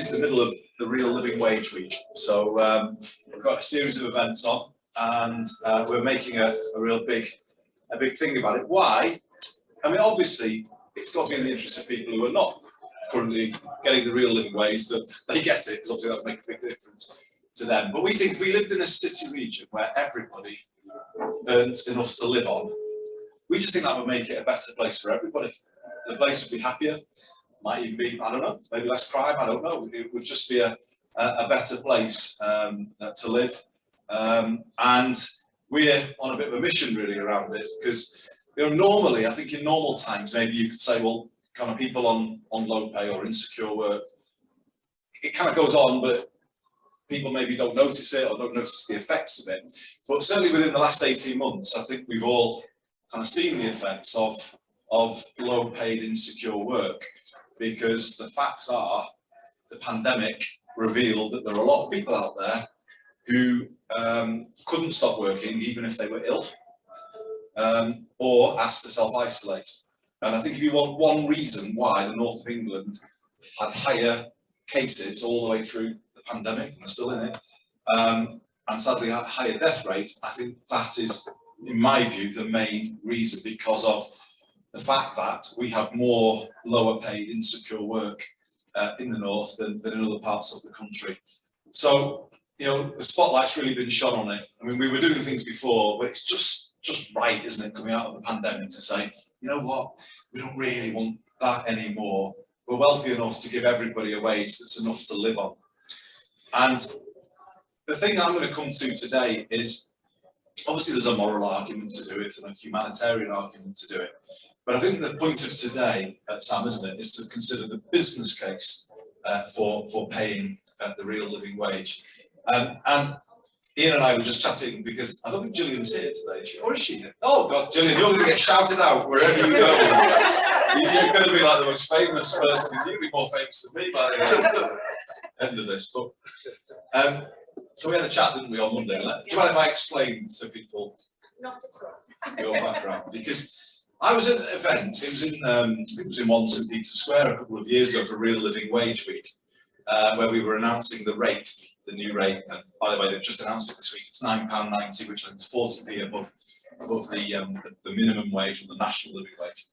is the middle of the Real Living Wage Week, so we've got a series of events on, and we're making a big thing about it. Why? I mean, obviously, it's got to be in the interest of people who are not currently getting the real living wage, that they get it, because obviously that would make a big difference to them. But we think if we lived in a city region where everybody earns enough to live on, we just think that would make it a better place for everybody. The place would be happier, might even be, I don't know, maybe less crime, I don't know. It would just be a better place to live. And we're on a bit of a mission really around it, because normally, I think in normal times, maybe you could say, well, kind of people on low pay or insecure work, it kind of goes on, but people maybe don't notice it or don't notice the effects of it. But certainly within the last 18 months, I think we've all kind of seen the effects of low paid insecure work, because the facts are the pandemic revealed that there are a lot of people out there who couldn't stop working even if they were ill, or asked to self-isolate. And I think if you want one reason why the north of England had higher cases all the way through the pandemic, and we're still in it, and sadly a higher death rate, I think that is, in my view, the main reason, because of the fact that we have more lower paid insecure work in the north than in other parts of the country. So, the spotlight's really been shone on it. I mean, we were doing things before, but it's just right, isn't it, coming out of the pandemic, to say, you know what, we don't really want that anymore. We're wealthy enough to give everybody a wage that's enough to live on. And the thing that I'm going to come to today is, obviously there's a moral argument to do it and a humanitarian argument to do it. But I think the point of today, Sam, isn't it, is to consider the business case for paying the real living wage. And Ian and I were just chatting, because I don't think Gillian's here today, or is she? Oh God, Gillian, you're going to get shouted out wherever you go. You're going to be like the most famous person. You'll be more famous than me by the end of this. But so we had a chat, didn't we, on Monday? Do you mind if I explain to people Not at all. your background? Because I was at an event. It was in I think it was in 1 St Peter's Square a couple of years ago for Real Living Wage Week, where we were announcing the rate. The new rate, and by the way, they've just announced it this week. It's £9.90, which I think is 40p above the minimum wage or the national living wage.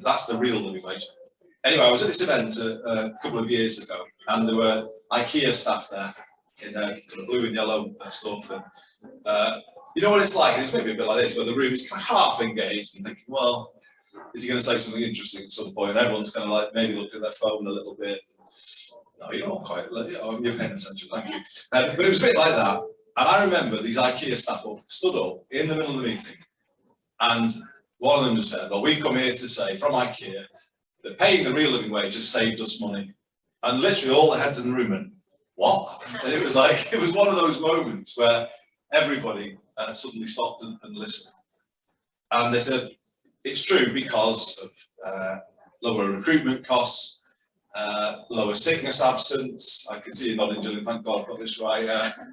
That's the real living wage. Anyway, I was at this event a couple of years ago, and there were IKEA staff there in kind of blue and yellow stuff. And you know what it's like? It's maybe a bit like this, where the room is kind of half engaged and thinking, well, is he going to say something interesting at some point? And everyone's kind of like maybe looking at their phone a little bit. No, you're not quite. You're paying attention, thank you. But it was a bit like that. And I remember these IKEA staff stood up in the middle of the meeting, and one of them just said, well, we've come here to say from IKEA that paying the real living wage has saved us money. And literally all the heads in the room went, what? And it was like, it was one of those moments where everybody suddenly stopped and listened. And they said, it's true because of lower recruitment costs, lower sickness absence. I can see you nodding, Gillian, thank God I got this right.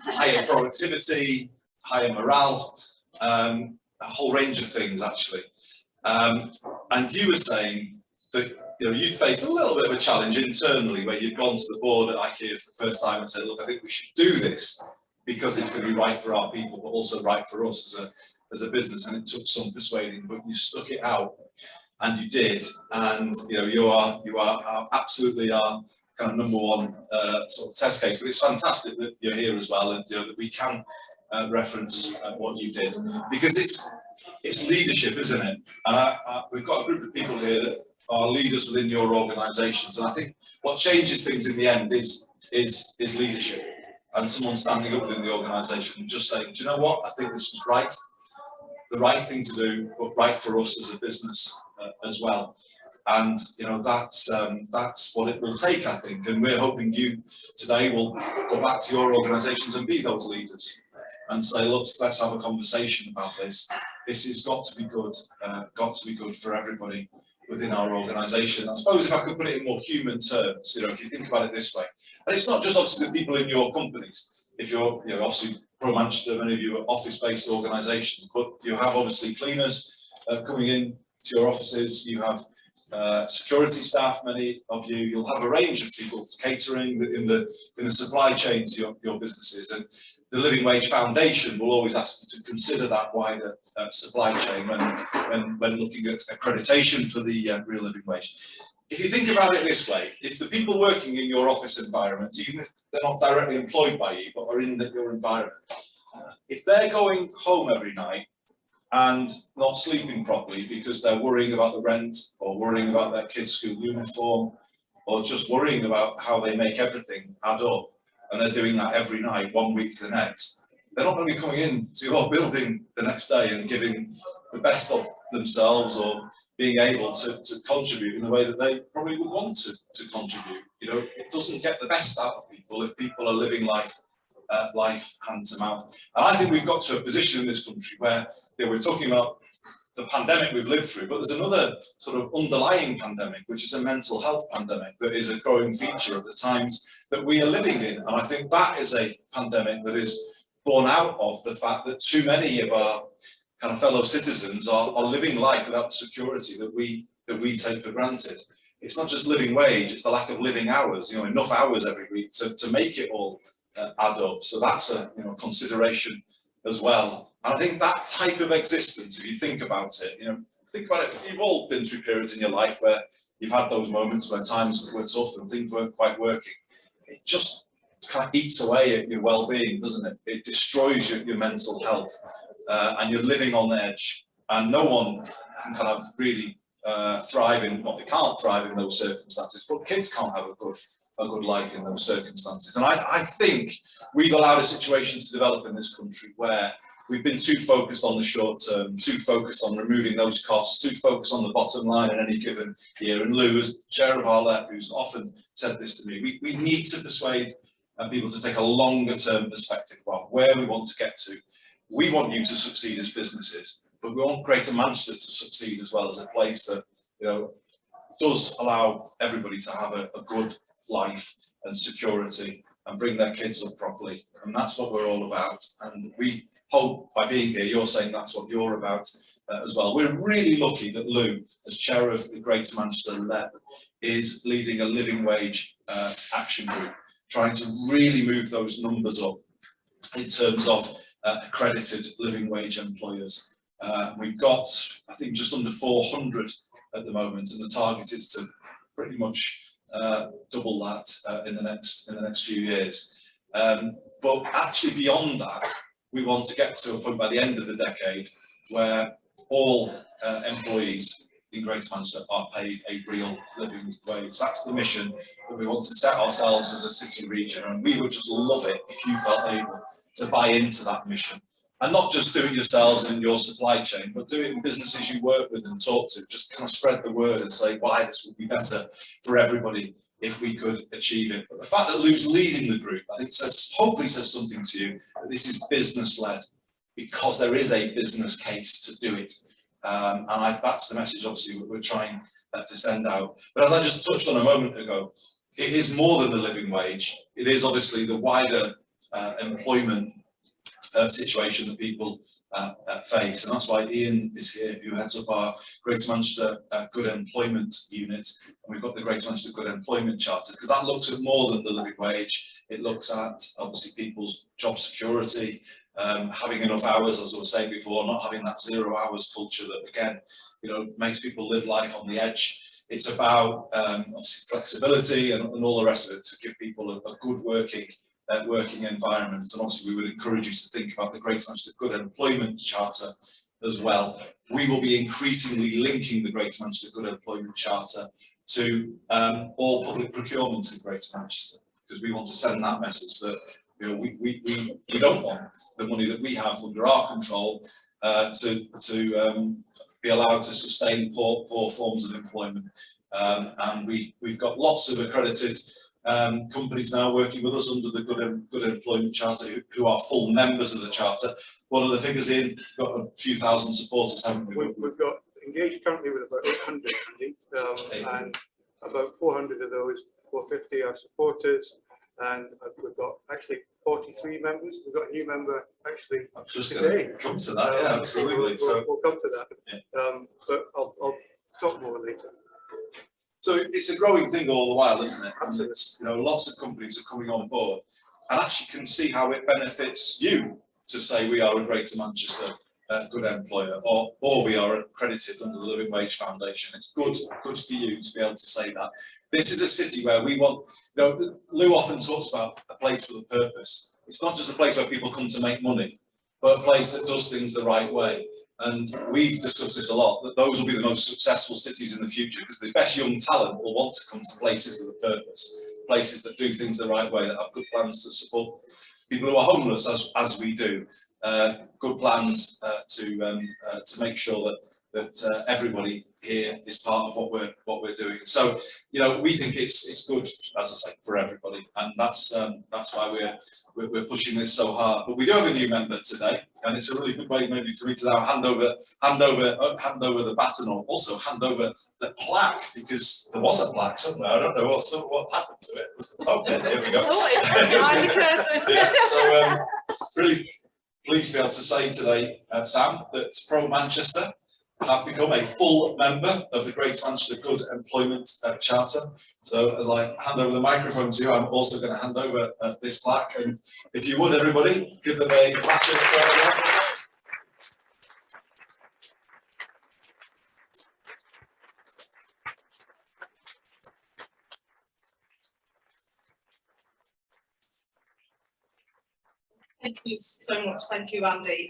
Higher productivity, higher morale, a whole range of things actually. And you were saying that you'd faced a little bit of a challenge internally, where you'd gone to the board at IKEA for the first time and said, look, I think we should do this because it's going to be right for our people, but also right for us as a business. And it took some persuading, but you stuck it out. And you did, and you are absolutely our kind of number one sort of test case. But it's fantastic that you're here as well, and that we can reference what you did, because it's leadership, isn't it? And we've got a group of people here that are leaders within your organisations, and I think what changes things in the end is leadership, and someone standing up within the organisation and just saying, do you know what? I think this is right, the right thing to do, but right for us as a business. As well, and that's what it will take, I think, and we're hoping you today will go back to your organisations and be those leaders and say, look, let's have a conversation about this. This has got to be good for everybody within our organisation. I suppose if I could put it in more human terms, if you think about it this way, and it's not just obviously the people in your companies. If you're obviously Pro Manchester, many of you are office-based organisations, but you have obviously cleaners coming in to your offices, you have security staff, many of you. You'll have a range of people catering in the supply chain to your businesses, and the Living Wage Foundation will always ask you to consider that wider supply chain when looking at accreditation for the real living wage. If you think about it this way, if the people working in your office environment, even if they're not directly employed by you, but are in your environment, if they're going home every night and not sleeping properly because they're worrying about the rent, or worrying about their kids' school uniform, or just worrying about how they make everything add up, and they're doing that every night, 1 week to the next, they're not going to be coming in to your building the next day and giving the best of themselves, or being able to contribute in the way that they probably would want to contribute. You know, it doesn't get the best out of people if people are living life hand to mouth. And I think we've got to a position in this country where, you know, we're talking about the pandemic we've lived through, but there's another sort of underlying pandemic, which is a mental health pandemic that is a growing feature of the times that we are living in. And I think that is a pandemic that is born out of the fact that too many of our kind of fellow citizens are living life without the security that we take for granted. It's not just living wage, it's the lack of living hours, you know, enough hours every week to make it all add up. So that's a consideration as well. And I think that type of existence, if you think about it, think about it, you've all been through periods in your life where you've had those moments where times were tough and things weren't quite working. It just kind of eats away at your well-being, doesn't it? It destroys your mental health, and you're living on edge, and no one can kind of really thrive in, well, they can't thrive in those circumstances, but kids can't have a good life in those circumstances. And I think we've allowed a situation to develop in this country where we've been too focused on the short term, too focused on removing those costs, too focused on the bottom line in any given year. And Lou, as chair of our LEP, who's often said this to me, we need to persuade people to take a longer term perspective about where we want to get to. We want you to succeed as businesses, but we want Greater Manchester to succeed as well, as a place that does allow everybody to have a good life and security and bring their kids up properly. And that's what we're all about. And we hope by being here, you're saying that's what you're about as well. We're really lucky that Lou, as chair of the Greater Manchester LEP, is leading a living wage action group, trying to really move those numbers up in terms of accredited living wage employers. We've got, I think, just under 400 at the moment, and the target is to pretty much double that in the next few years. But actually beyond that, we want to get to a point by the end of the decade where all employees in Greater Manchester are paid a real living wage. That's the mission that we want to set ourselves as a city region, and we would just love it if you felt able to buy into that mission. And not just do it yourselves in your supply chain, but do it in businesses you work with and talk to. Just kind of spread the word and say why this would be better for everybody if we could achieve it. But the fact that Lou's leading the group, I think hopefully says something to you, that this is business-led, because there is a business case to do it. And that's the message, obviously, we're trying to send out. But as I just touched on a moment ago, it is more than the living wage. It is obviously the wider employment situation that people face, and that's why Ian is here, who heads up our Greater Manchester Good Employment Unit, and we've got the Greater Manchester Good Employment Charter, because that looks at more than the living wage. It looks at obviously people's job security, having enough hours, as I was saying before, not having that 0 hours culture that again, makes people live life on the edge. It's about obviously flexibility and all the rest of it, to give people a good working environment. And obviously we would encourage you to think about the Greater Manchester Good Employment Charter as well. We will be increasingly linking the Greater Manchester Good Employment Charter to all public procurement in Greater Manchester, because we want to send that message that we don't want the money that we have under our control to be allowed to sustain poor forms of employment. And we've got lots of accredited companies now working with us under the Good Employment Charter who are full members of the Charter. What are the figures in? We've got a few thousand supporters, haven't we? We've got engaged currently with about 800, and about 400 of those 450 are supporters, and we've got actually 43 members. We've got a new member actually today. Come to that, yeah, absolutely. We'll come to that, yeah. But I'll talk more later. So it's a growing thing all the while, isn't it? And it's, you know, lots of companies are coming on board and actually can see how it benefits you to say we are a Greater Manchester good employer, or we are accredited under the Living Wage Foundation. It's good for you to be able to say that. This is a city where we want, you know, Lou often talks about a place with a purpose. It's not just a place where people come to make money, but a place that does things the right way. And we've discussed this a lot, that those will be the most successful cities in the future, because the best young talent will want to come to places with a purpose, places that do things the right way, that have good plans to support people who are homeless, as we do. Good plans to make sure that everybody here is part of what we're doing. So, you know, we think it's good, as I say, for everybody, and that's why we're pushing this so hard. But we do have a new member today, and it's a really good way maybe for me to now hand over the baton, or also hand over the plaque, because there was a plaque somewhere. I don't know what happened to it. Okay, here we go. Yeah, so really pleased to be able to say today, Sam, that Pro Manchester have become a full member of the Greater Manchester Good Employment Charter. So as I hand over the microphone to you, I'm also going to hand over this plaque. And if you would, everybody, give them a massive round of applause. Thank you so much. Thank you, Andy.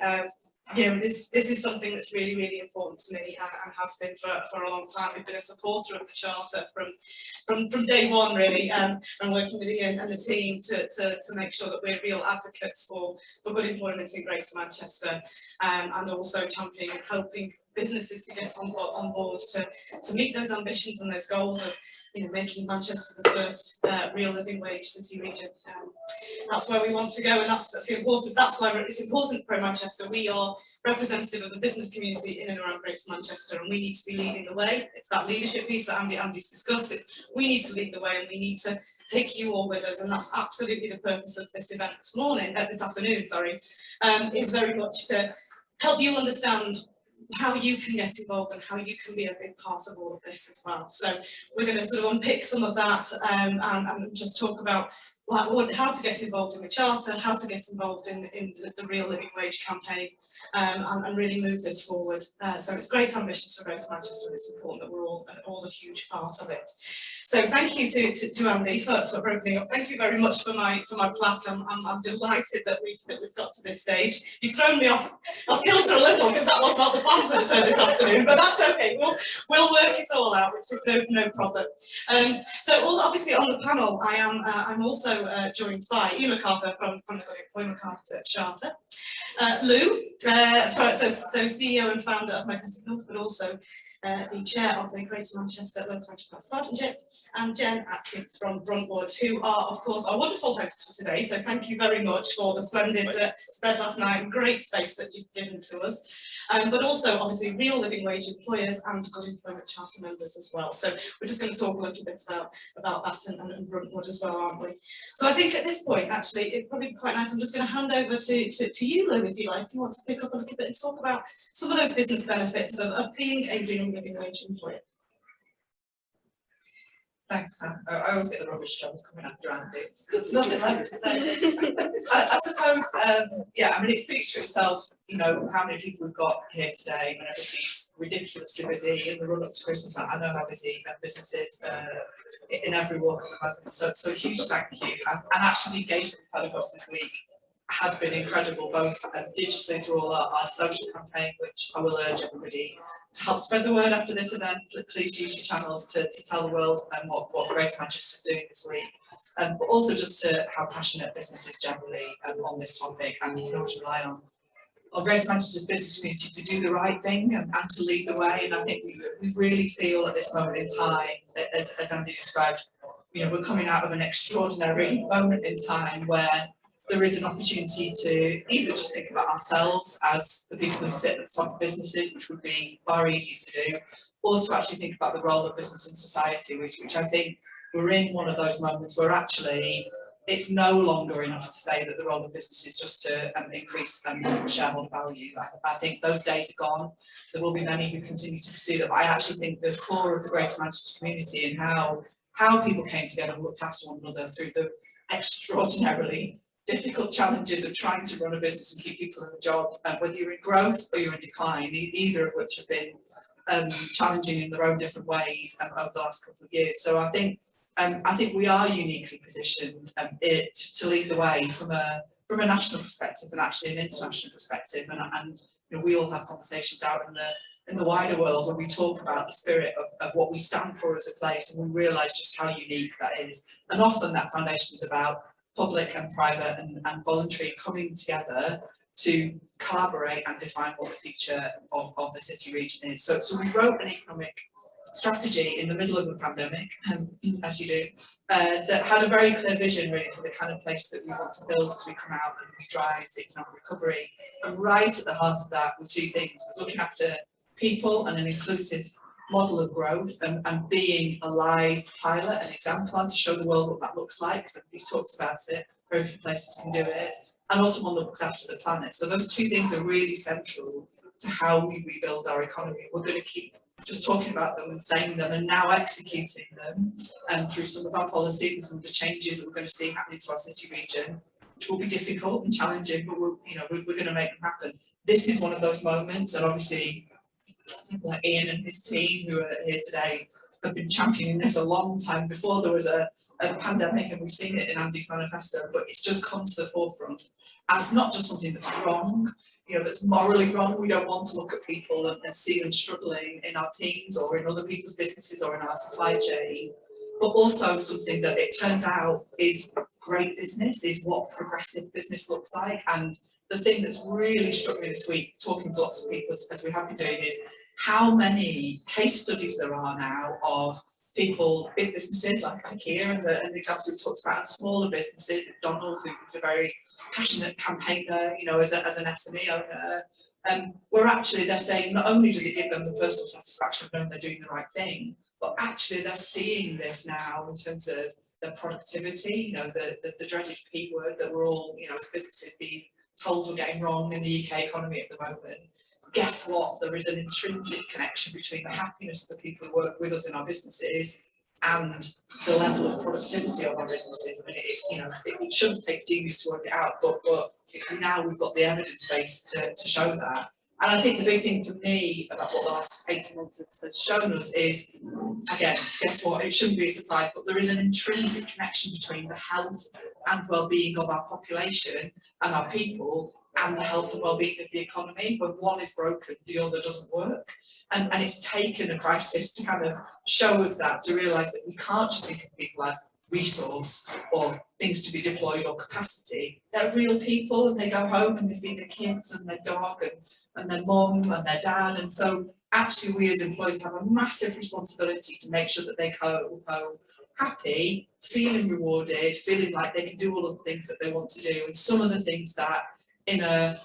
You know, this is something that's really, really important to me, and has been for a long time. We've been a supporter of the Charter from day one, really, and working with Ian and the team to make sure that we're real advocates for good employment in Greater Manchester, and also championing and helping businesses to get on board to meet those ambitions and those goals of, you know, making Manchester the first real living wage city region. That's where we want to go, and that's the importance. That's why it's important for Manchester. We are representative of the business community in and around Greater Manchester, and we need to be leading the way. It's that leadership piece that Andy's discussed. It's we need to lead the way, and we need to take you all with us, and that's absolutely the purpose of this event this afternoon. Sorry, is very much to help you understand how you can get involved and how you can be a big part of all of this as well. So we're going to sort of unpick some of that and just talk about how to get involved in the Charter, how to get involved in the Real Living Wage campaign, and really move this forward. So it's great ambitions for Greater Manchester, and it's important that we're all a huge part of it. So thank you to Andy for opening up. Thank you very much for my plaque. I'm delighted that we've got to this stage. You've thrown me off kilter a little, because that was not the plan for this afternoon, but that's okay. We'll work it all out, which is no problem. So obviously on the panel, I'm also joined by Ian MacArthur from the Good Employment Charter, Lou, so CEO and founder of Magnetic North, but also the chair of the Greater Manchester Local Enterprise Partnership, and Jen Atkins from Bruntwood, who are, of course, our wonderful hosts for today. So thank you very much for the splendid spread last night, great space that you've given to us. But also, obviously, real living wage employers and Good Employment Charter members as well. So we're just going to talk a little bit about that and Bruntwood as well, aren't we? So I think at this point, actually, it'd probably be quite nice. I'm just going to hand over to you, Lou, if you like, if you want to pick up a little bit and talk about some of those business benefits of being a real living wage employer. Thanks, Sam. I always get the rubbish job of coming after Andy. Nothing left to say. I suppose, yeah, I mean, it speaks for itself, you know, how many people we've got here today when everybody's ridiculously busy in the run up to Christmas. I know how busy businesses in every walk of the moment. So a huge thank you. And actually, the engagement we've had across this week has been incredible, both digitally through all our social campaign, which I will urge everybody to help spread the word after this event. Please use your channels to tell the world what Greater Manchester is doing this week, but also just to how passionate businesses generally on this topic, and you can always rely on Greater Manchester's business community to do the right thing and to lead the way. And I think we really feel at this moment in time, as Andy described, you know, we're coming out of an extraordinary moment in time where there is an opportunity to either just think about ourselves as the people who sit at the top of businesses, which would be far easier to do, or to actually think about the role of business in society, which I think we're in one of those moments where actually it's no longer enough to say that the role of business is just to increase shareholder value. I think those days are gone. There will be many who continue to pursue that, but I actually think the core of the Greater Manchester community and how people came together and looked after one another through the extraordinarily difficult challenges of trying to run a business and keep people in a job, whether you're in growth or you're in decline, either of which have been challenging in their own different ways over the last couple of years. So I think we are uniquely positioned to lead the way from a national perspective and actually an international perspective, and you know, we all have conversations out in the wider world when we talk about the spirit of what we stand for as a place, and we realise just how unique that is. And often that foundation is about public and private and voluntary coming together to collaborate and define what the future of the city region is. So we wrote an economic strategy in the middle of a pandemic, as you do, that had a very clear vision really for the kind of place that we want to build as we come out and we drive economic recovery. And right at the heart of that were two things: was looking after people and an inclusive model of growth, and being a live pilot and exemplar to show the world what that looks like. We talked about it, very few places can do it, and also one that looks after the planet. So those two things are really central to how we rebuild our economy. We're going to keep just talking about them and saying them and now executing them, and through some of our policies and some of the changes that we're going to see happening to our city region, which will be difficult and challenging, but we're going to make them happen. This is one of those moments, and obviously people like Ian and his team who are here today have been championing this a long time before there was a pandemic, and we've seen it in Andy's manifesto, but it's just come to the forefront as not just something that's wrong, you know, that's morally wrong. We don't want to look at people and see them struggling in our teams or in other people's businesses or in our supply chain, but also something that it turns out is great business, is what progressive business looks like. And the thing that's really struck me this week, talking to lots of people as we have been doing, is how many case studies there are now of people, big businesses like IKEA and the examples we've talked about, and smaller businesses, McDonald's, who's a very passionate campaigner, you know, as an SME owner, where actually they're saying not only does it give them the personal satisfaction of knowing they're doing the right thing, but actually they're seeing this now in terms of their productivity, you know, the dreaded P word that we're all, you know, as businesses being told we're getting wrong in the UK economy at the moment. Guess what? There is an intrinsic connection between the happiness of the people who work with us in our businesses and the level of productivity of our businesses. I mean, it shouldn't take genius to work it out, but now we've got the evidence base to show that. And I think the big thing for me about what the last 18 months has shown us is, again, guess what? It shouldn't be a surprise, but there is an intrinsic connection between the health and well-being of our population and our people and the health and well-being of the economy. When one is broken, the other doesn't work. And it's taken a crisis to kind of show us that, to realise that we can't just think of people as resource or things to be deployed or capacity. They're real people, and they go home and they feed their kids and their dog and their mum and their dad. And so actually we as employees have a massive responsibility to make sure that they go home happy, feeling rewarded, feeling like they can do all of the things that they want to do. And some of the things that in a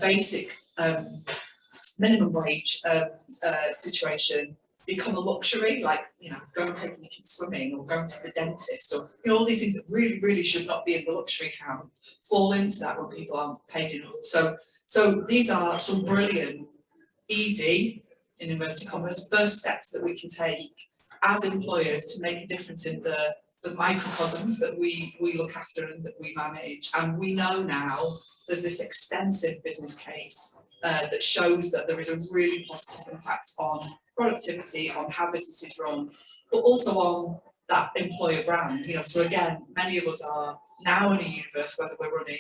basic minimum wage situation become a luxury, like, you know, going and taking your kids swimming or going to the dentist, or, you know, all these things that really should not be in the luxury count fall into that when people aren't paid enough. So these are some brilliant, easy, in inverted commas, first steps that we can take as employers to make a difference in the microcosms that we look after and that we manage. And we know now there's this extensive business case that shows that there is a really positive impact on productivity, on how businesses run, but also on that employer brand. You know, so again, many of us are now in a universe, whether we're running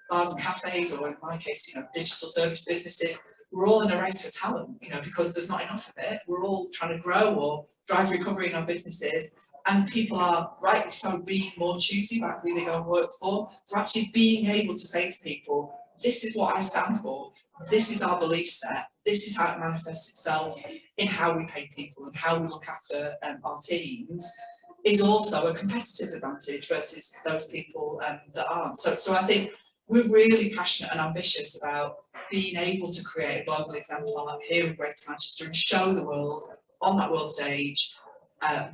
bars and cafes, or in my case, you know, digital service businesses, we're all in a race for talent, you know, because there's not enough of it. We're all trying to grow or drive recovery in our businesses, and people are rightly so being more choosy about who they go and work for. So actually being able to say to people, this is what I stand for, this is our belief set, this is how it manifests itself in how we pay people and how we look after our teams, is also a competitive advantage versus those people that aren't. So I think we're really passionate and ambitious about being able to create a global exemplar here in Greater Manchester and show the world on that world stage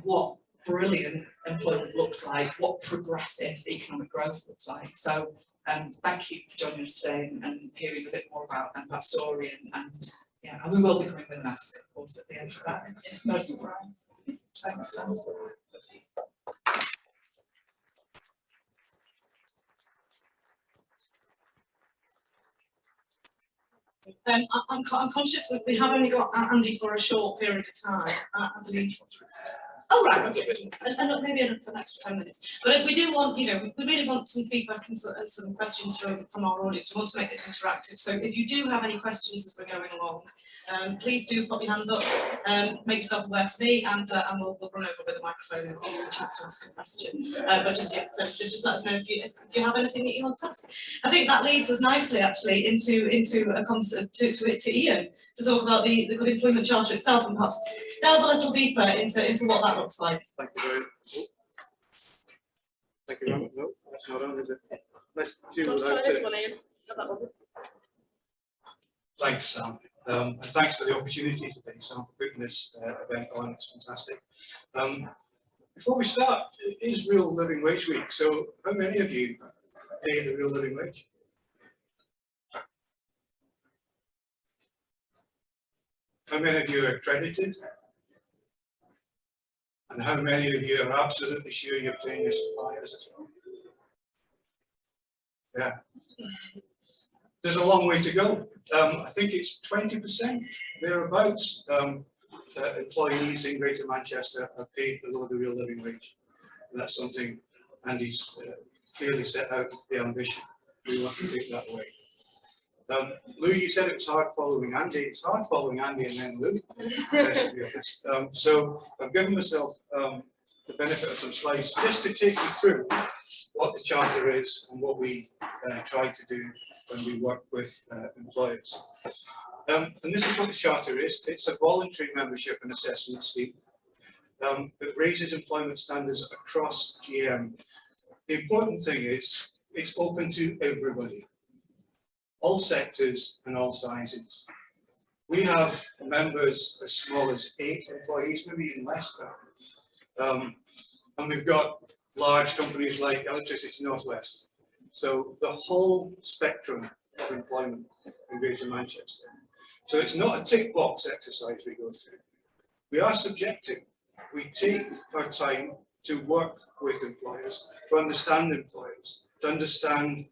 what brilliant employment looks like, what progressive economic growth looks like. So thank you for joining us today and hearing a bit more about that story, and yeah, and we will be coming with an ask, of course, at the end of that. No surprise. Thanks, thanks. I'm conscious that we have only got Andy for a short period of time, I believe. Oh, right, okay, and maybe for an extra 10 minutes. But we do want, we really want some feedback and some questions from our audience. We want to make this interactive. So if you do have any questions as we're going along, please do put your hands up, make yourself aware to me, and we'll run over with the microphone and give you a chance to ask a question. But just let us know if you have anything that you want to ask. I think that leads us nicely, actually, into a concept to Ian to talk about the Good Employment Charter itself, and perhaps delve a little deeper into what that looks like. Thank you very much. Thank you very much. No, that's not on, is it? Let's do without it. Thanks, Sam. And thanks for the opportunity today, Sam, for putting this event on. It's fantastic. Before we start, it is Real Living Wage Week. So how many of you pay the real living wage? How many of you are accredited? And how many of you are absolutely sure you're paying your suppliers as well? Yeah. There's a long way to go. I think it's 20%, thereabouts, employees in Greater Manchester are paid below the real living wage. And that's something Andy's clearly set out the ambition. We want to take that away. Lou, you said it was hard following Andy. It's hard following Andy and then Lou, to be honest. So I've given myself the benefit of some slides just to take you through what the Charter is and what we try to do when we work with employers. And this is what the Charter is. It's a voluntary membership and assessment scheme that raises employment standards across GM. The important thing is it's open to everybody, all sectors and all sizes. We have members as small as 8 employees, maybe even less than that. And we've got large companies like Electricity Northwest. So the whole spectrum of employment in Greater Manchester. So it's not a tick box exercise we go through. We are subjective. We take our time to work with employers, to understand employers, to understand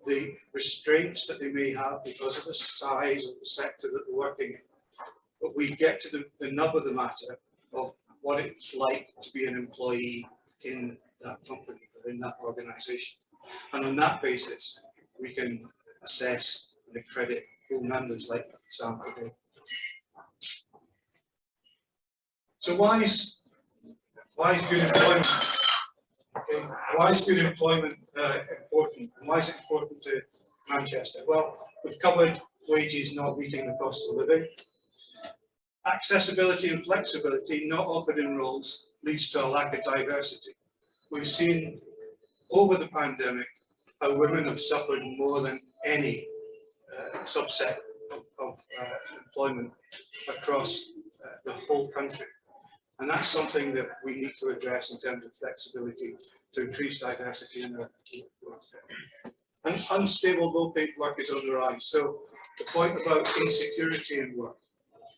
the restraints that they may have because of the size of the sector that they're working in. But we get to the nub of the matter of what it's like to be an employee in that company or in that organisation. And on that basis, we can assess and accredit full members like Sam today. So why is good employment? Okay. Why is good employment important? And why is it important to Manchester? Well, we've covered wages not meeting the cost of living. Accessibility and flexibility not offered in roles leads to a lack of diversity. We've seen over the pandemic how women have suffered more than any subset of employment across the whole country. And that's something that we need to address in terms of flexibility to increase diversity in the workforce. And unstable low-paid work is on the rise. So the point about insecurity in work,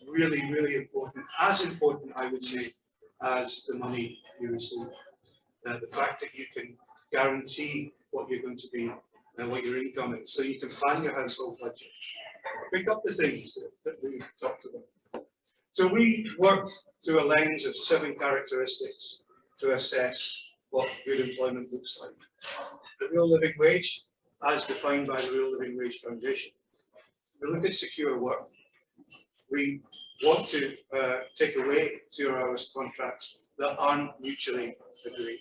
really, really important. As important, I would say, as the money you receive. The fact that you can guarantee what you're going to be and what your income is, so you can plan your household budget. Pick up the things that we talked about. So we work through a lens of 7 characteristics to assess what good employment looks like. The real living wage, as defined by the Real Living Wage Foundation. We look at secure work. We want to take away 0 hours contracts that aren't mutually agreed.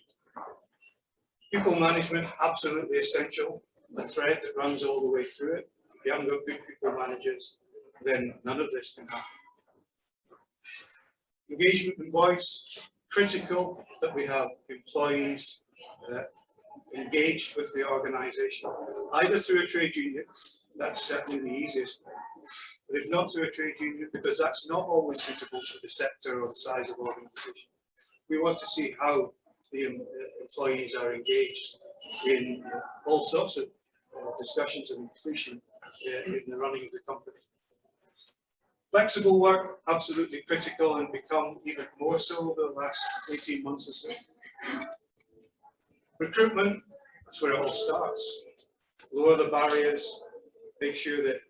People management, absolutely essential, a thread that runs all the way through it. If you haven't got good people managers, then none of this can happen. Engagement and voice, critical that we have employees engaged with the organisation, either through a trade union, that's certainly the easiest way, but if not through a trade union, because that's not always suitable for the sector or the size of organisation, we want to see how the employees are engaged in all sorts of discussions and inclusion in the running of the company. Flexible work, absolutely critical, and become even more so over the last 18 months or so. Recruitment, that's where it all starts. Lower the barriers, make sure that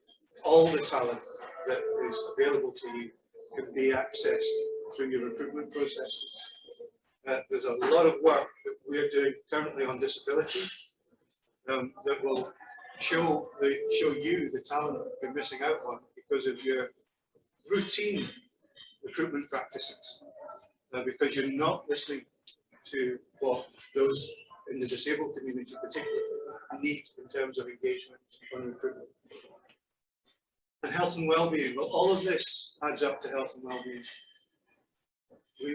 all the talent that is available to you can be accessed through your recruitment process. There's a lot of work that we're doing currently on disability that will show you the talent you're missing out on because of your routine recruitment practices, because you're not listening to what those in the disabled community particularly need in terms of engagement on recruitment. And health and well-being, well, all of this adds up to health and well-being.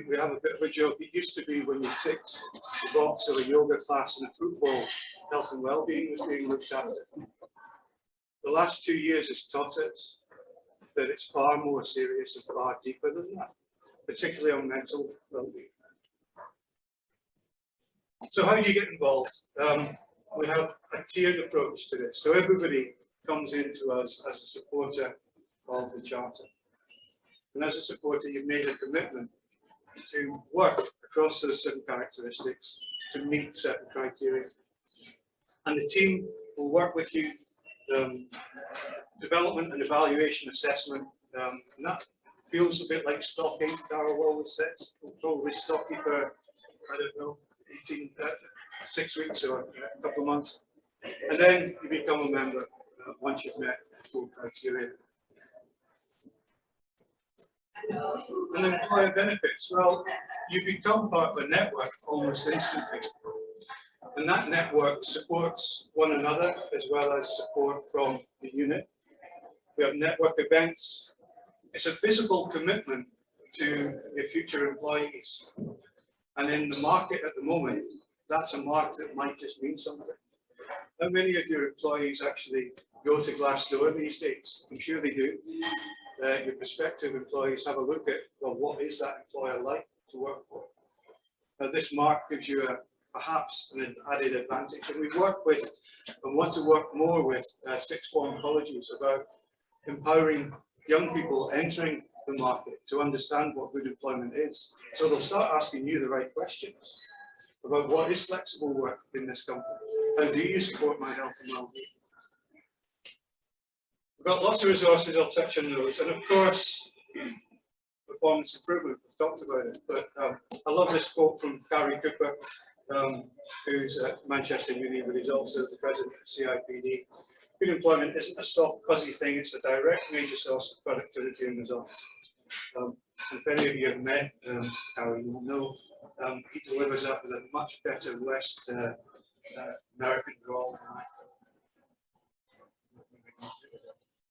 We have a bit of a joke. It used to be when you ticked the box of a yoga class and a football, health and well-being was being looked after. The last 2 years has taught us that it's far more serious and far deeper than that, particularly on mental well-being. So how do you get involved? We have a tiered approach to this. So everybody comes into us as a supporter of the Charter. And as a supporter, you've made a commitment to work across those 7 characteristics to meet certain criteria. And the team will work with you, development and evaluation assessment, and that feels a bit like stocking, Carol always says. We'll probably stock you for, I don't know, 6 weeks or a couple of months. And then you become a member once you've met full criteria. And then employer benefits, well, you become part of a network almost instantly. And that network supports one another as well as support from the unit. We have network events. It's a visible commitment to your future employees. And in the market at the moment, that's a mark that might just mean something. How many of your employees actually go to Glassdoor these days? I'm sure they do. Your prospective employees have a look at, well, what is that employer like to work for? This mark gives you perhaps an added advantage. And we work with and want to work more with sixth form colleges about empowering young people entering the market to understand what good employment is. So they'll start asking you the right questions about what is flexible work in this company. How do you support my health and well-being? We've got lots of resources, I'll touch on those. And of course, performance improvement, we've talked about it. But I love this quote from Gary Cooper, who's at Manchester Uni, but he's also the president of CIPD. Good employment isn't a soft, fuzzy thing, it's a direct major source of productivity and results. If any of you have met Gary, you will know he delivers that with a much better West American drawl than I.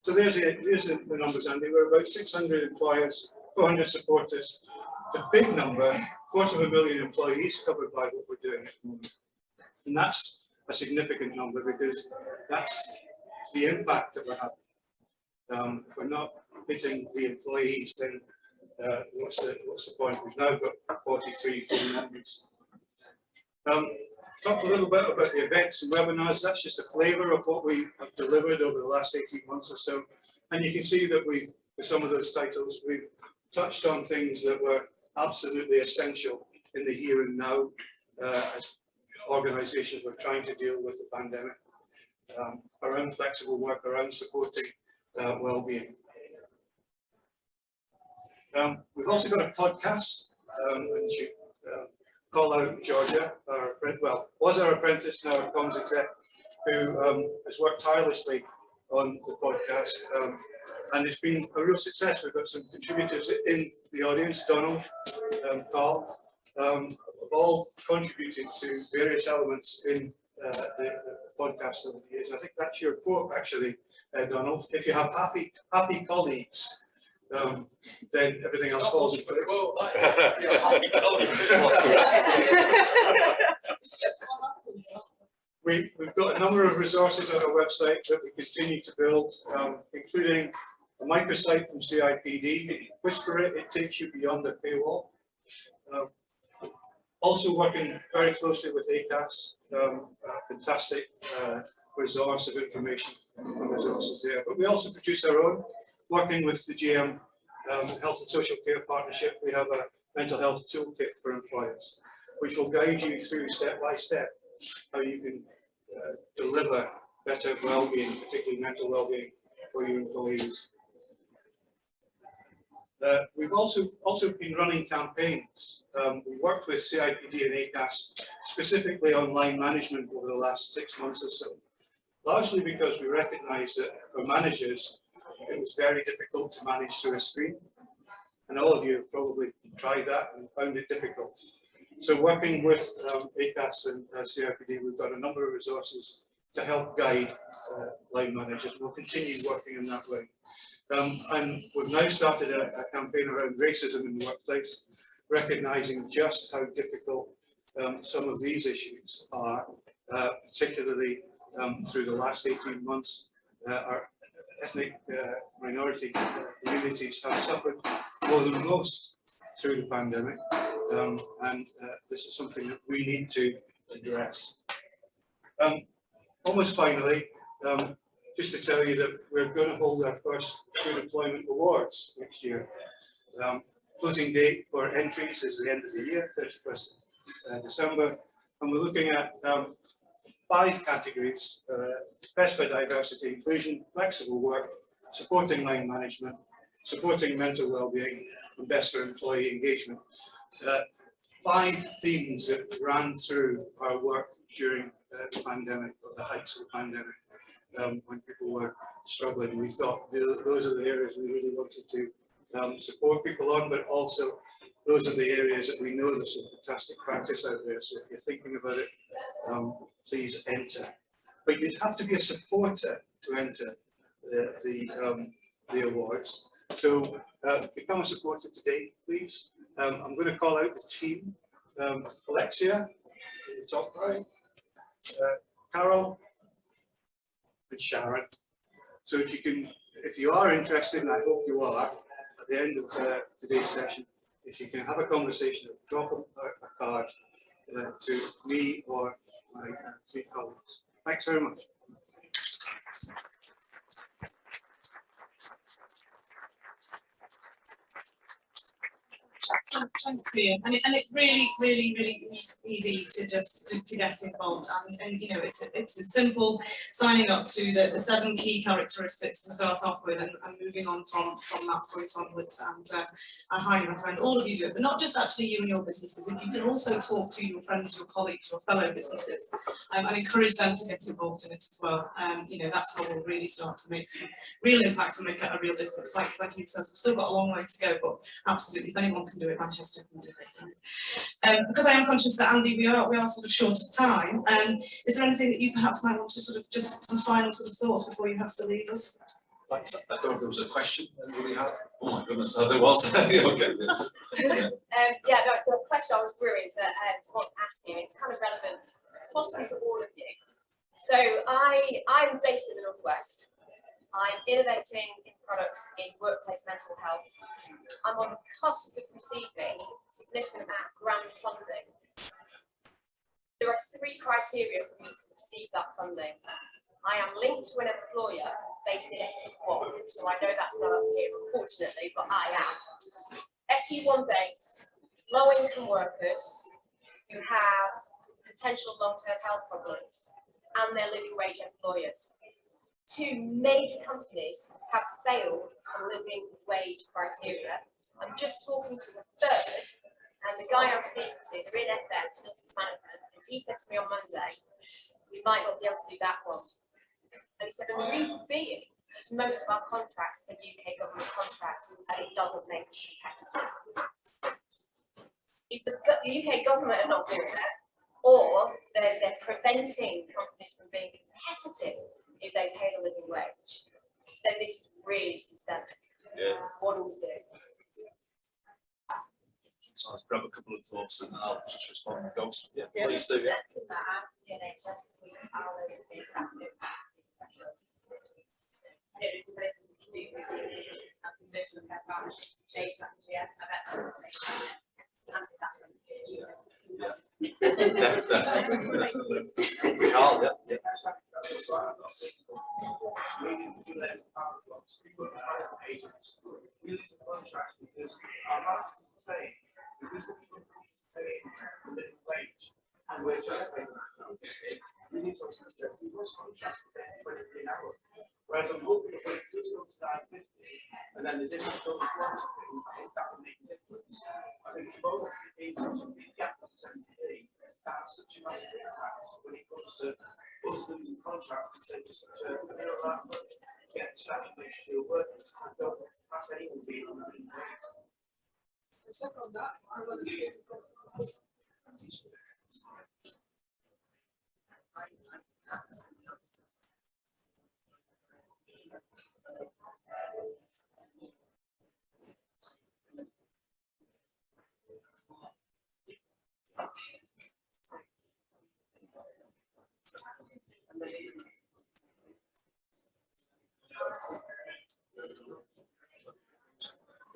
So there's the numbers, Andy. We're about 600 employers, 400 supporters. A big number, 250,000 employees covered by what we're doing at the moment. And that's a significant number because that's the impact that we're having. If we're not hitting the employees, then what's the point? We've now got 43 full members. Talked a little bit about the events and webinars. That's just a flavour of what we have delivered over the last 18 months or so. And you can see that with some of those titles, we've touched on things that were absolutely essential in the here and now as organisations were trying to deal with the pandemic, around flexible work, around supporting well-being. We've also got a podcast, and you call out Georgia, was our apprentice, now a comms exec, who has worked tirelessly on the podcast, and it's been a real success. We've got some contributors in the audience, Donald, Carl, all contributing to various elements in the podcast over the years. I think that's your quote, actually, Donald. If you have happy colleagues, then everything else falls in place. We've got a number of resources on our website that we continue to build, including a microsite from CIPD. Whisper it, it takes you beyond the paywall. Also working very closely with ACAS, a fantastic resource of information and resources there. But we also produce our own, working with the GM Health and Social Care Partnership. We have a mental health toolkit for employers, which will guide you through step by step how you can deliver better well-being, particularly mental well-being for your employees. We've also been running campaigns. We worked with CIPD and ACAS specifically on line management over the last 6 months or so, largely because we recognised that for managers it was very difficult to manage through a screen, and all of you have probably tried that and found it difficult. So working with ACAS and CIPD, we've got a number of resources to help guide line managers. We'll continue working in that way. And we've now started a campaign around racism in the workplace, recognising just how difficult some of these issues are, particularly through the last 18 months. Our ethnic minority communities have suffered more than most through the pandemic, and this is something that we need to address. Almost finally, just to tell you that we're going to hold our first Good Employment Awards next year. Closing date for entries is the end of the year, 31st December, and we're looking at 5 categories: best for diversity, inclusion, flexible work, supporting line management, supporting mental well-being, and best for employee engagement. 5 themes that ran through our work during the pandemic, or the heights of the pandemic. When people were struggling, we thought those are the areas we really wanted to support people on, but also those are the areas that we know there's some fantastic practice out there. So if you're thinking about it, please enter. But you'd have to be a supporter to enter the awards. So become a supporter today, please. I'm going to call out the team. Alexia, in the top right, Carol, and Sharon. So if you are interested, and I hope you are, at the end of today's session, if you can have a conversation, drop a card to me or my 3 colleagues. Thanks very much. Thanks, Ian. And it really is easy to just to get involved, and you know, it's as simple signing up to the 7 key characteristics to start off with, and moving on from that point onwards. And I highly recommend all of you do it, but not just actually you and your businesses. If you can also talk to your friends, your colleagues, your fellow businesses, and encourage them to get involved in it as well. You know, that's how we'll really start to make some real impact and make a real difference. Like he says, we've still got a long way to go, but absolutely, if anyone can do it, Manchester can do it. Because I am conscious that, Andy, we are sort of short of time. Is there anything that you perhaps might want to sort of just some final sort of thoughts before you have to leave us? Thanks. I thought there was a question anybody had. Oh my goodness, there was. Okay. Yeah, no, the question I was brewing to want to ask you, it's kind of relevant, possibly to all of you. So I'm based in the Northwest. I'm innovating in products in workplace mental health. I'm on the cusp of receiving a significant amount of grant funding. There are 3 criteria for me to receive that funding. I am linked to an employer based in SE1, so I know that's not up here, unfortunately, but I am. SE1 based, low income workers who have potential long-term health problems, and their living wage employers. 2 major companies have failed the living wage criteria. I'm just talking to the 3rd, and the guy I'm speaking to, they're in FM, facilities management, and he said to me on Monday, we might not be able to do that one. And he said, and the reason being is most of our contracts are UK government contracts, and it doesn't make us competitive. If the UK government are not doing it, or they're preventing companies from being competitive if they pay the living wage, then this is really systemic. Yeah. What do we do? So I'll grab a couple of thoughts and then I'll just respond. Ghost. Yeah, Yeah, please do. Yeah. second that, the NHS, we are going to be active. I don't know if there's anything we can do with the social care partnership, change that, yeah, I bet that's a and that's something. Yeah. Definitely. We can't, yeah. And we're just paying we need some contracts. Most contracts are 23 an hour. Whereas I'm hoping if we just go to 950 and then the difference goes to 1, that would make a difference. I think if both need some big gap of 70p, that's such a massive impact when it comes to us losing contracts and say just such a zero amount of money to get the staff to make sure working. I don't want to pass anyone being on the minimum wage. Except on that, I want to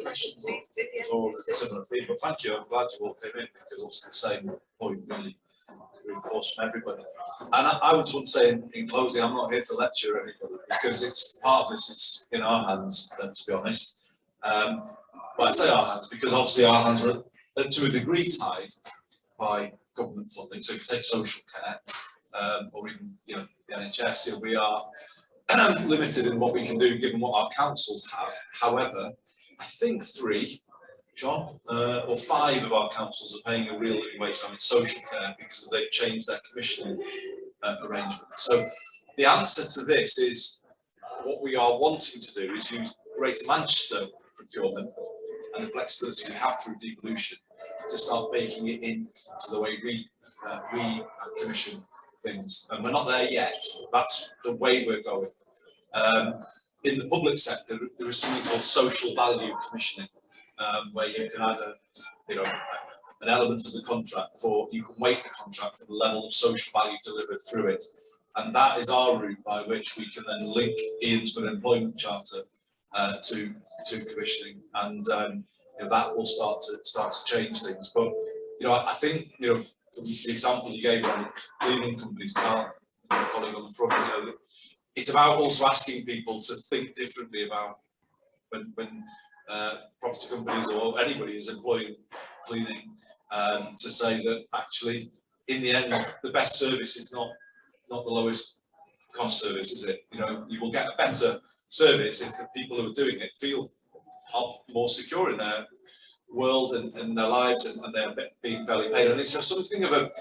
Questions or a similar theme, but thank you. I'm glad you all came in because it's the same point really reinforced from everybody. And I would just want to say in closing, I'm not here to lecture anybody because it's part of this is in our hands, to be honest. But I say our hands because obviously our hands are to a degree tied by government funding. So if you take social care or even the NHS, we are limited in what we can do given what our councils have. However, I think 3, John, or 5 of our councils are paying a real living wage now in social care because they've changed their commissioning arrangement. So the answer to this is what we are wanting to do is use Greater Manchester procurement and the flexibility we have through devolution to start baking it into the way we commission things. And we're not there yet. That's the way we're going. In the public sector, there is something called social value commissioning, where you can either, an element of the contract you can weight the contract for the level of social value delivered through it. And that is our route by which we can then link into an employment charter to commissioning. And that will start to change things. But, I think, from the example you gave on cleaning companies, Carl, my colleague on the front, it's about also asking people to think differently about when property companies or anybody is employing cleaning, to say that actually, in the end, the best service is not the lowest cost service, is it? You will get a better service if the people who are doing it feel more secure in their world and their lives and they're being fairly paid. And it's something of a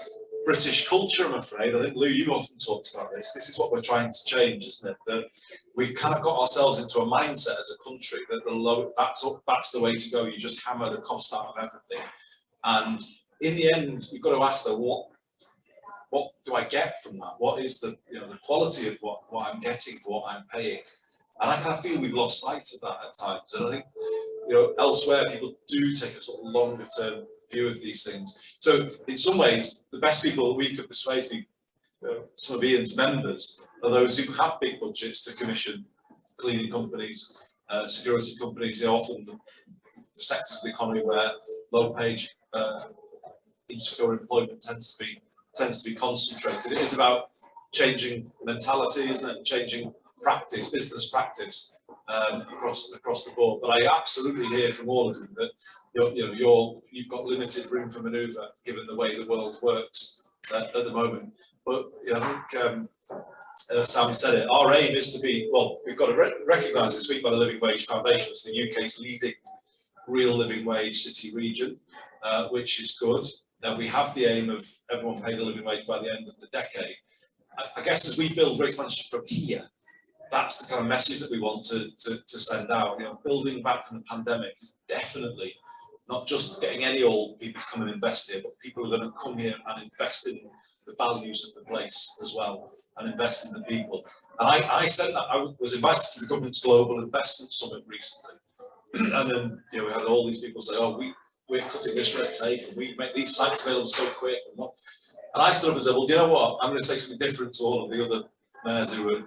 British culture, I'm afraid. I think, Lou, you often talked about this. This is what we're trying to change, isn't it? That we've kind of got ourselves into a mindset as a country that that's the way to go. You just hammer the cost out of everything. And in the end, you've got to ask them, what do I get from that? What is the the quality of what I'm getting for what I'm paying? And I kind of feel we've lost sight of that at times. And I think elsewhere people do take a sort of longer term view of these things. So in some ways, the best people that we could persuade to be some of Ian's members are those who have big budgets to commission cleaning companies, security companies. Often the sectors of the economy where low wage, insecure employment tends to be concentrated. It is about changing mentality, isn't it? Changing practice, business practice across the board. But I absolutely hear from all of you that you've got limited room for manoeuvre given the way the world works at the moment. But I think Sam said it. Our aim is to be we've got to recognise this week by the Living Wage Foundation as the UK's leading real living wage city region, which is good. We have the aim of everyone paying a living wage by the end of the decade. I guess as we build Greater Manchester from here, that's the kind of message that we want to send out. Building back from the pandemic is definitely not just getting any old people to come and invest here, but people who are going to come here and invest in the values of the place as well, and invest in the people. And I said that I was invited to the government's Global Investment Summit recently, and then we had all these people say, "Oh, we're cutting this red tape, and we make these sites available so quick." And I stood up and said, "Well, do you know what? I'm going to say something different to all of the other mayors who were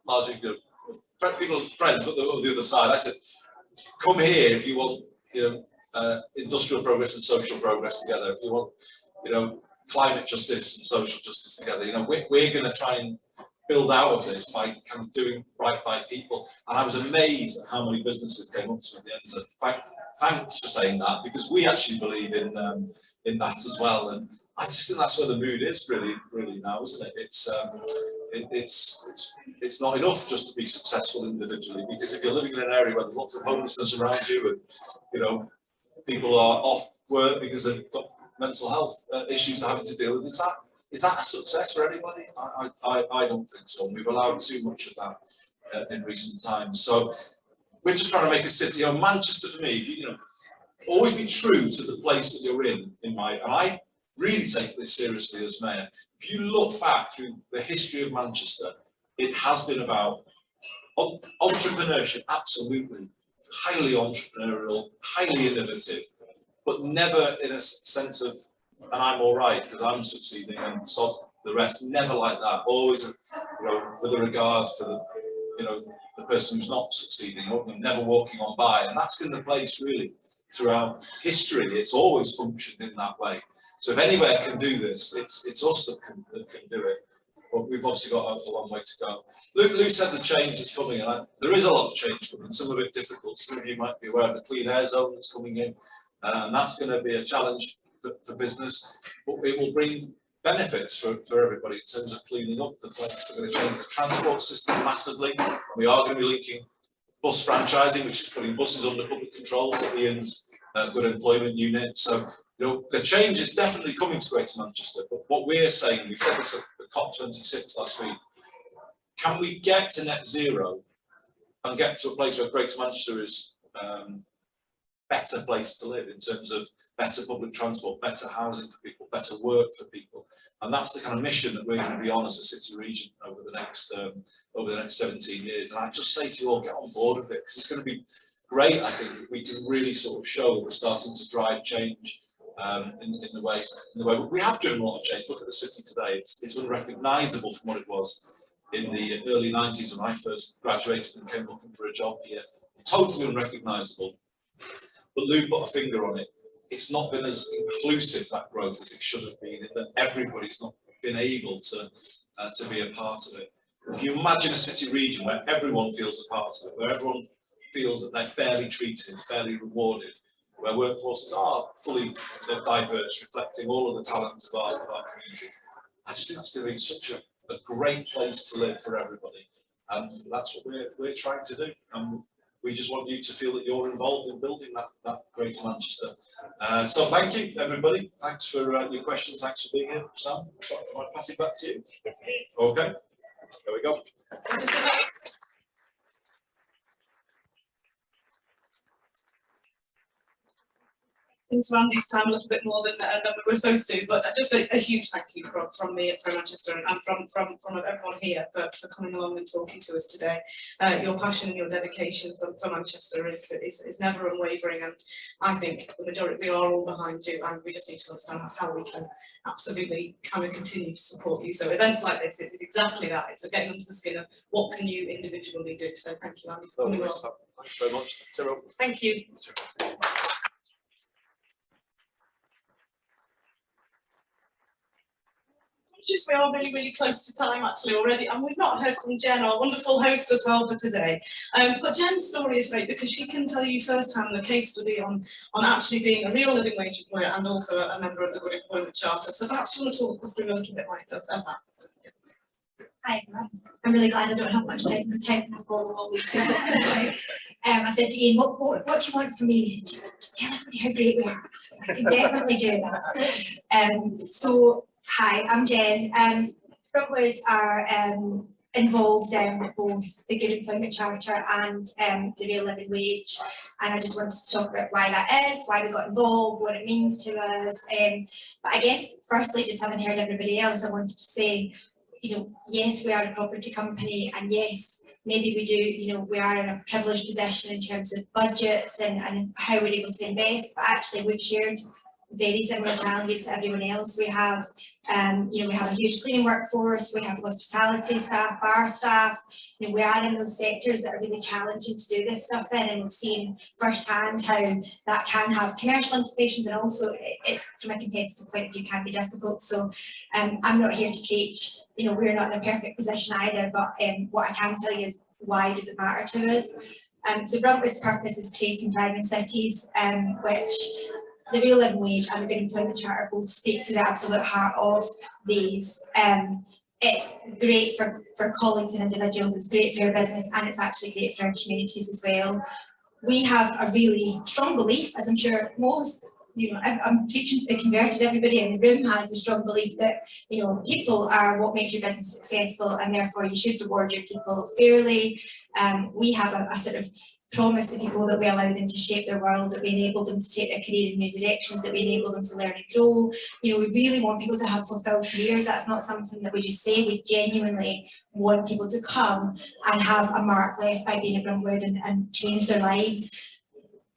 largely people, friends, but on the other side." I said, "Come here if you want, industrial progress and social progress together. If you want, climate justice and social justice together. You know, we're going to try and build out of this by kind of doing right by people. And I was amazed at how many businesses came up to me at the end and said, thanks for saying that, because we actually believe in that as well. And I just think that's where the mood is really now, isn't it? It's not enough just to be successful individually, because if you're living in an area where there's lots of homelessness around you, and you know, people are off work because they've got mental health issues they're having to deal with, is that a success for anybody? I don't think so. We've allowed too much of that in recent times. So we're just trying to make a city. You know, Manchester for me, you know, always be true to the place that you're in and I really take this seriously as mayor. If you look back through the history of Manchester, it has been about entrepreneurship, absolutely, highly entrepreneurial, highly innovative, but never in a sense of, and I'm all right because I'm succeeding and stop the rest. Never like that. Always, you know, with a regard for the, you know, the person who's not succeeding, or never walking on by. And that's been the place really throughout history. It's always functioned in that way. So if anywhere can do this, it's us that can do it. But we've obviously got a long way to go. Lou said the change that's coming, and there is a lot of change coming. Some of it difficult. Some of you might be aware of the clean air zone that's coming in, and that's going to be a challenge for business, but it will bring benefits for everybody in terms of cleaning up the place. We're going to change the transport system massively. We are going to be linking bus franchising, which is putting buses under public control, to Ian's good employment unit. So, you know, the change is definitely coming to Greater Manchester. But what we're saying, we said this at the COP26 last week, can we get to net zero and get to a place where Greater Manchester is better place to live in terms of better public transport, better housing for people, better work for people, and that's the kind of mission that we're going to be on as a city region over the next 17 years. And I just say to you all, get on board with it, because it's going to be great. I think if we can really sort of show that we're starting to drive change in the way we have driven a lot of change. Look at the city today; it's unrecognisable from what it was in the early 90s when I first graduated and came looking for a job here. Totally unrecognisable. But Lou put a finger on it. It's not been as inclusive, that growth, as it should have been, in that everybody's not been able to be a part of it. If you imagine a city region where everyone feels a part of it, where everyone feels that they're fairly treated, fairly rewarded, where workforces are fully diverse, reflecting all of the talents of our communities, I just think that's going to be such a great place to live for everybody. And that's what we're trying to do. We just want you to feel that you're involved in building that Greater Manchester. So thank you, everybody. Thanks for your questions. Thanks for being here. Sam, I might pass it back to you. Yes, please. Okay, there we go. Into Andy's time a little bit more than we were supposed to, but just a huge thank you from me at Pro Manchester and from everyone here for coming along and talking to us today. Your passion and your dedication for Manchester is never unwavering, and I think the majority, we are all behind you, and we just need to understand how we can absolutely kind of continue to support you. So events like this, it's exactly that. It's getting under the skin of what can you individually do. So thank you, Andy, for coming along. Thank you very much. Sarah. Thank you. We are really close to time actually already, and we've not heard from Jen, our wonderful host, as well for today. But Jen's story is great because she can tell you firsthand the case study on actually being a real living wage employer and also a member of the Good Employment Charter. So perhaps you want to talk us through a little bit like that. Hi everyone. I'm really glad I don't have much time because time can fall all week. I said to Ian, what do you want from me? He said, just tell everybody how great we are. I can definitely do that. So hi, I'm Jen. Frontwood are involved with both the Good Employment Charter and the Real Living Wage, and I just wanted to talk about why that is, why we got involved, what it means to us. But I guess firstly, just having heard everybody else, I wanted to say, you know, yes, we are a property company, and yes, maybe we do, you know, we are in a privileged position in terms of budgets and how we're able to invest, but actually we've shared very similar challenges to everyone else. We have, we have a huge cleaning workforce, we have hospitality staff, bar staff. We are in those sectors that are really challenging to do this stuff in, and we've seen firsthand how that can have commercial implications, and also it's from a competitive point of view can be difficult. So I'm not here to preach, we're not in a perfect position either, but what I can tell you is why does it matter to us? So Bruntwood's purpose is creating thriving cities, which the real living wage and the Good Employment Charter both speak to the absolute heart of these. It's great for colleagues and individuals, it's great for your business, and it's actually great for our communities as well. We have a really strong belief, as I'm sure most, I'm preaching to the converted, everybody in the room has a strong belief that, people are what makes your business successful, and therefore you should reward your people fairly. We have a sort of promise to people that we allow them to shape their world, that we enable them to take their career in new directions, that we enable them to learn and grow. We really want people to have fulfilled careers. That's not something that we just say. We genuinely want people to come and have a mark left by being at Bruntwood and change their lives.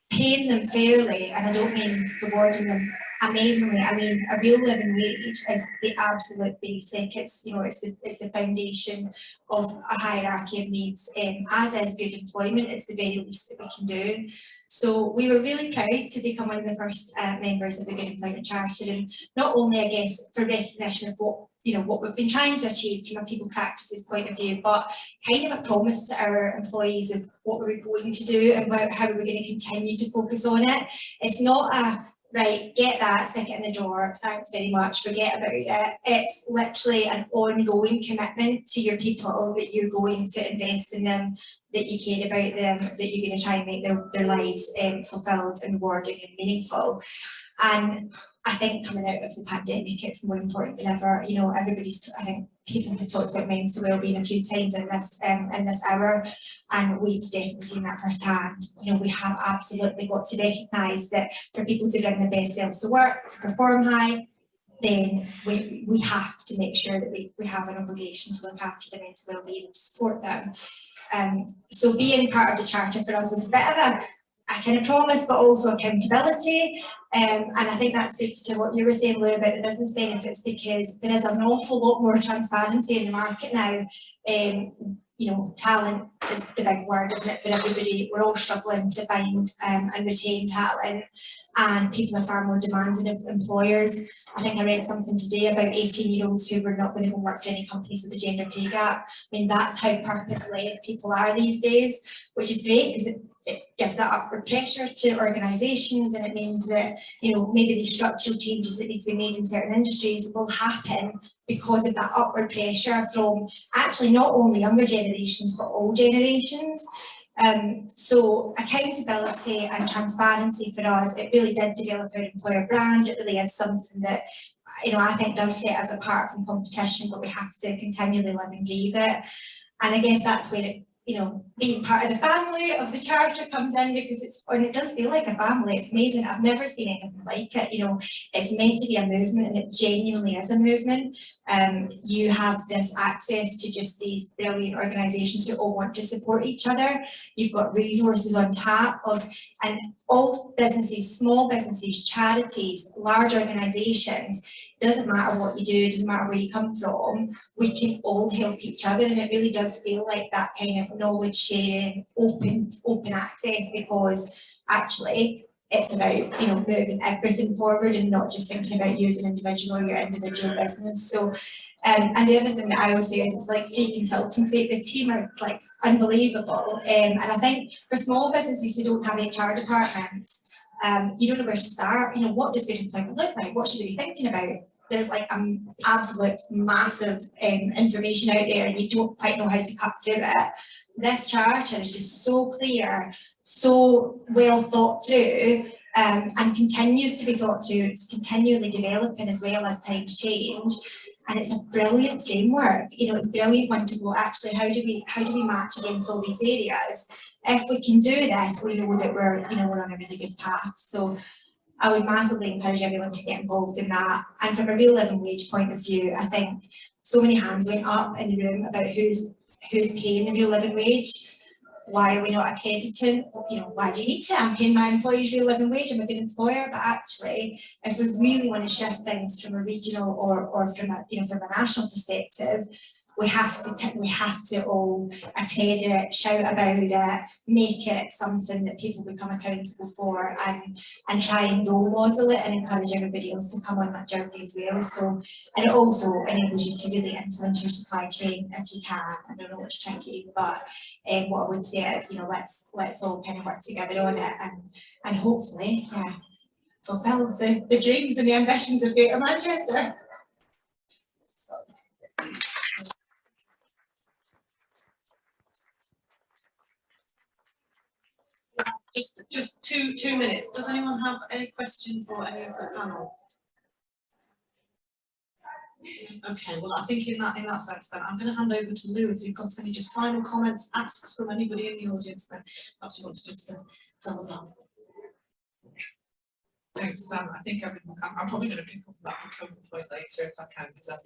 Paying them fairly, and I don't mean rewarding them amazingly, I mean a real living wage is the absolute basic. It's it's the foundation of a hierarchy of needs, as is good employment. It's the very least that we can do. So we were really proud to become one of the first members of the Good Employment Charter, and not only, I guess, for recognition of what we've been trying to achieve from a people practices point of view, but kind of a promise to our employees of what we're going to do and how we're going to continue to focus on it. It's not a right, get that, stick it in the drawer, thanks very much, forget about it. It's literally an ongoing commitment to your people that you're going to invest in them, that you care about them, that you're going to try and make their lives fulfilled and rewarding and meaningful. And I think coming out of the pandemic, it's more important than ever. I think people have talked about mental wellbeing a few times in this hour, and we've definitely seen that firsthand. We have absolutely got to recognise that for people to bring their best selves to work, to perform high, then we have to make sure that we have an obligation to look after their mental wellbeing and to support them. So being part of the charter for us was a bit of a kind of promise, but also accountability. And I think that speaks to what you were saying, Lou, about the business benefits, because there is an awful lot more transparency in the market now. Talent is the big word, isn't it, for everybody? We're all struggling to find and retain talent, and people are far more demanding of employers. I think I read something today about 18-year-olds who were not going to go work for any companies with a gender pay gap. I mean, that's how purpose-led people are these days, which is great because it gives that upward pressure to organisations, and it means that maybe these structural changes that need to be made in certain industries will happen because of that upward pressure from actually not only younger generations but all generations. So accountability and transparency for us, it really did develop our employer brand. It really is something that I think does set us apart from competition, but we have to continually live and breathe it. And I guess that's where it, being part of the family of the charter comes in, because it does feel like a family. It's amazing. I've never seen anything like it. It's meant to be a movement, and it genuinely is a movement. You have this access to just these brilliant organisations who all want to support each other. You've got resources on tap and all businesses, small businesses, charities, large organisations. Doesn't matter what you do, doesn't matter where you come from, we can all help each other, and it really does feel like that kind of knowledge sharing, open access, because actually it's about moving everything forward and not just thinking about you as an individual or your individual business. So and the other thing that I always say is it's like free consultancy. The team are like unbelievable, and I think for small businesses who don't have HR departments, you don't know where to start. What does good employment look like? What should we be thinking about? There's like absolute massive information out there, and you don't quite know how to cut through it. This charter is just so clear, so well thought through, and continues to be thought through. It's continually developing as well as times change, and it's a brilliant framework. It's a brilliant one to go, actually, how do we match against all these areas? If we can do this, we know that we're on a really good path. So I would massively encourage everyone to get involved in that. And from a real living wage point of view, I think so many hands went up in the room about who's paying the real living wage. why are we not accrediting? You know, why do you need to? I'm paying my employees real living wage, I'm a good employer, but actually, if we really want to shift things from a regional or from a, you know, from a national perspective, we have to all accredit it, shout about it, make it something that people become accountable for, and try and role model it and encourage everybody else to come on that journey as well. So, and it also enables you to really influence your supply chain if you can. I don't know it's tricky, but what I would say is, you know, let's all kind of work together on it and hopefully, yeah, fulfil the dreams and the ambitions of Greater Manchester. Just two minutes. Does anyone have any question for any of the panel? Okay, well, I think in that sense then I'm going to hand over to Lou. If you've got any just final comments, asks from anybody in the audience, then perhaps you want to just tell them that. Thanks, Sam. I think I'm probably going to pick up that procurement point later if I can, because I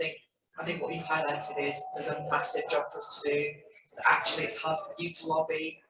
think what you've highlighted is there's a massive job for us to do. Actually, it's hard for you to lobby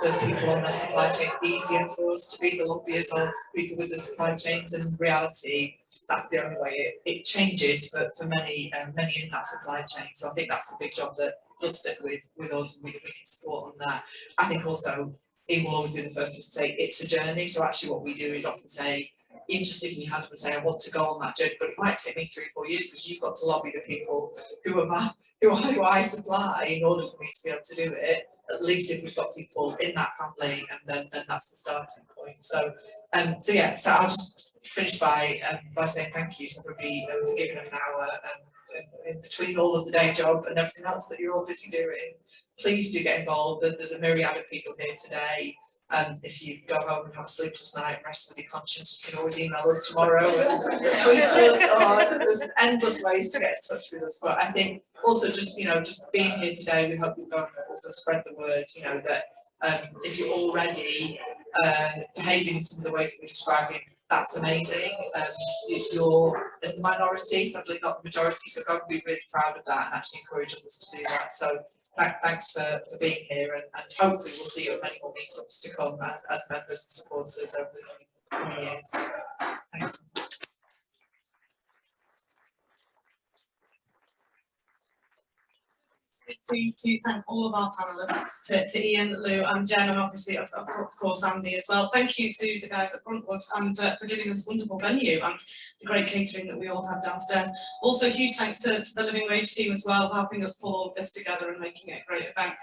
the people on their supply chains, easier for us to be the lobbyists of people with the supply chains, and in reality, that's the only way it changes for many in that supply chain. So I think that's a big job that does sit with us, and we can support on that. I think also Ian will always be the first person to say it's a journey. So actually what we do is often say, even just sticking your hand up and say, I want to go on that journey, but it might take me 3 or 4 years because you've got to lobby the people who I supply in order for me to be able to do it. At least if we've got people in that family, and then that's the starting point. So yeah, so I'll just finish by saying thank you to everybody for giving up an hour in between all of the day job and everything else that you're all busy doing. Please do get involved. There's a myriad of people here today. If you go home and have a sleepless night and rest with your conscience, you can always email us tomorrow and tweet us, or there's endless ways to get in touch with us. But I think also just being here today, we hope we've got to also spread the word, that if you're already behaving in some of the ways that we're describing, that's amazing. You're in the minority, sadly not the majority, so God will be really proud of that and actually encourage others to do that. So thanks for being here, and hopefully we'll see you at many more meetups to come as members and supporters over the coming years. Thanks. To thank all of our panellists, to Ian, Lou and Jen, and obviously of course Andy as well. Thank you to the guys at Bruntwood and for giving us a wonderful venue and the great catering that we all had downstairs. Also huge thanks to the Living Wage team as well for helping us pull all of this together and making it a great event.